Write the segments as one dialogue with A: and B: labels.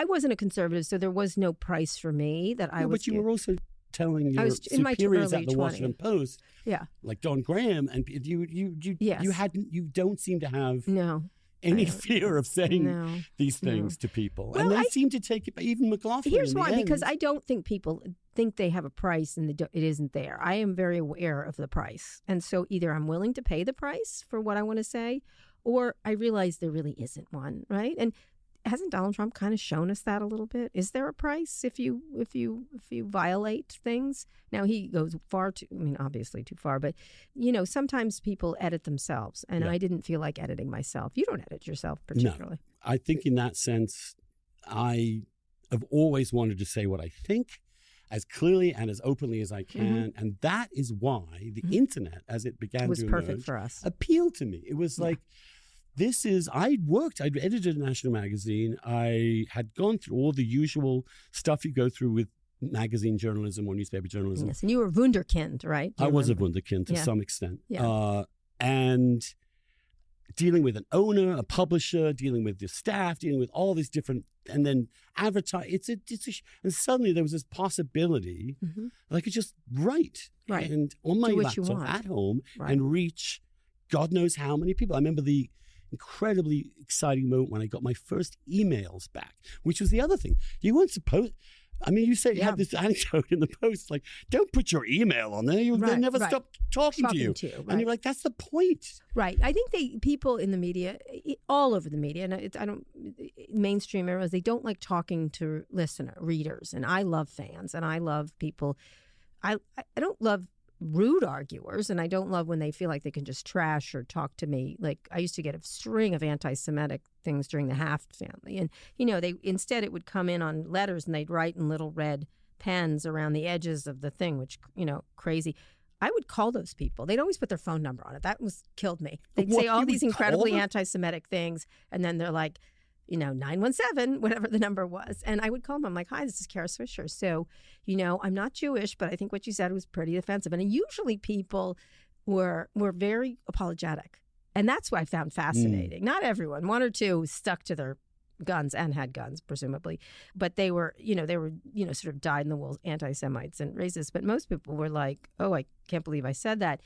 A: I wasn't a conservative, so there was no price for me that I was.
B: But you were also telling your superiors at the Washington Post, like Don Graham, and you don't seem to have any fear of saying these things to people. Well, and they seem to take it, even McLaughlin.
A: Here's why, because I don't think people think they have a price and it isn't there. I am very aware of the price. And so either I'm willing to pay the price for what I want to say, or I realize there really isn't one, right? And hasn't Donald Trump kind of shown us that a little bit? Is there a price if you violate things? Now he goes obviously too far, but sometimes people edit themselves, and I didn't feel like editing myself. You don't edit yourself particularly.
B: No, I think in that sense, I have always wanted to say what I think as clearly and as openly as I can, and that is why the internet, as it began to emerge,
A: perfect for us.
B: Appealed to me. It was like. I'd edited a national magazine. I had gone through all the usual stuff you go through with magazine journalism or newspaper journalism.
A: Yes, and you were wunderkind, right?
B: I was a wunderkind to some extent. Yeah. And dealing with an owner, a publisher, dealing with the staff, dealing with all these different, and then advertise. And suddenly there was this possibility that I could just write.
A: Right.
B: And on my laptop at home and reach God knows how many people. I remember the incredibly exciting moment when I got my first emails back, which was the other thing. You weren't supposed... you say you had this anecdote in the Post, like, don't put your email on there. They'll never stop talking to you. And you're like, that's the point.
A: Right. I think people in the media, all over the media, and mainstream areas, they don't like talking to readers. And I love fans, and I love people. I don't love rude arguers, and I don't love when they feel like they can just trash or talk to me. Like, I used to get a string of anti-Semitic things during the Haft family, and they instead it would come in on letters, and they'd write in little red pens around the edges of the thing, which crazy. I would call those people. They'd always put their phone number on it. That say all these incredibly anti-Semitic things, and then they're like, 917, whatever the number was. And I would call them. I'm like, hi, this is Kara Swisher. So, I'm not Jewish, but I think what you said was pretty offensive. And usually people were very apologetic. And that's what I found fascinating. Not everyone. One or two stuck to their guns and had guns, presumably. But they were, sort of dyed-in-the-wool anti-Semites and racists. But most people were like, oh, I can't believe I said that.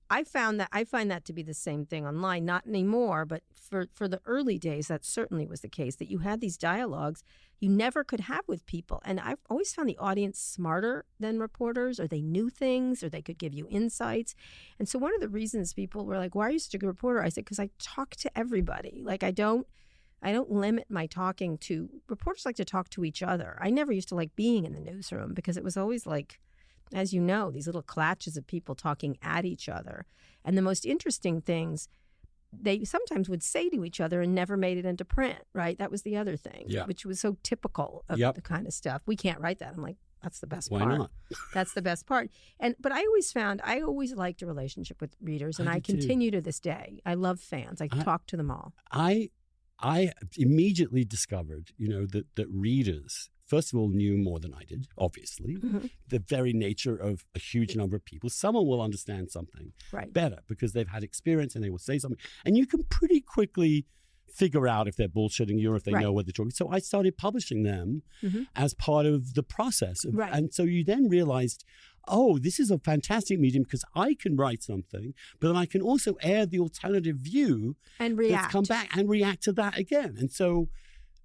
A: I find that to be the same thing online, not anymore, but for the early days, that certainly was the case, that you had these dialogues you never could have with people. And I've always found the audience smarter than reporters, or they knew things, or they could give you insights. And so one of the reasons people were like, why are you such a good reporter? I said, because I talk to everybody. Like, I don't limit my talking to, reporters like to talk to each other. I never used to like being in the newsroom because it was always like, as you know, these little clatches of people talking at each other. And the most interesting things they sometimes would say to each other and never made it into print, right? That was the other thing, which was so typical of the kind of stuff. We can't write that. I'm like, that's the best part.
B: Why not?
A: That's the best part. But I always liked a relationship with readers, and I continue to this day. I love fans. I talk to them all.
B: I immediately discovered, that readers, first of all, knew more than I did, obviously. The very nature of a huge number of people. Someone will understand something better because they've had experience and they will say something. And you can pretty quickly figure out if they're bullshitting you or if they know what they're talking. So I started publishing them as part of the process. And so you then realized, oh, this is a fantastic medium because I can write something, but then I can also air the alternative view
A: and react.
B: That's come back and react to that again.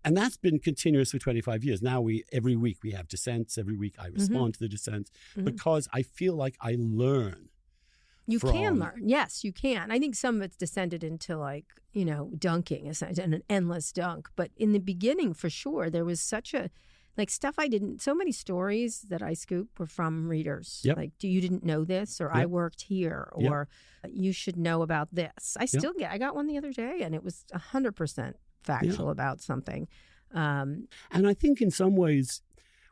B: And that's been continuous for 25 years. Now every week we have dissents. Every week I respond to the dissents because I feel like I learn.
A: You can learn. Yes, you can. I think some of it's descended into dunking, an endless dunk. But in the beginning, for sure, there was such a, so many stories that I scoop were from readers.
B: Yep.
A: Like, you didn't know this, or I worked here, or you should know about this. I got one the other day, and it was 100% factual about something.
B: And I think in some ways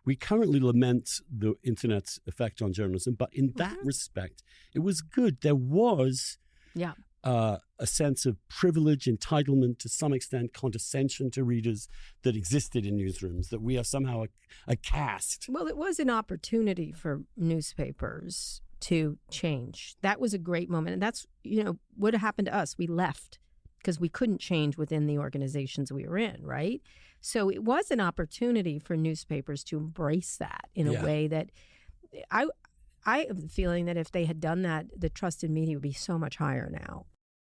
B: we currently lament the internet's effect on journalism, but in that respect, it was good. There was a sense of privilege, entitlement, to some extent, condescension to readers that existed in newsrooms, that we are somehow a caste.
A: Well, it was an opportunity for newspapers to change. That was a great moment. And that's, what happened to us. We left because we couldn't change within the organizations we were in, right? So it was an opportunity for newspapers to embrace that in a way that I have the feeling that if they had done that, the trust in media would be so much higher now.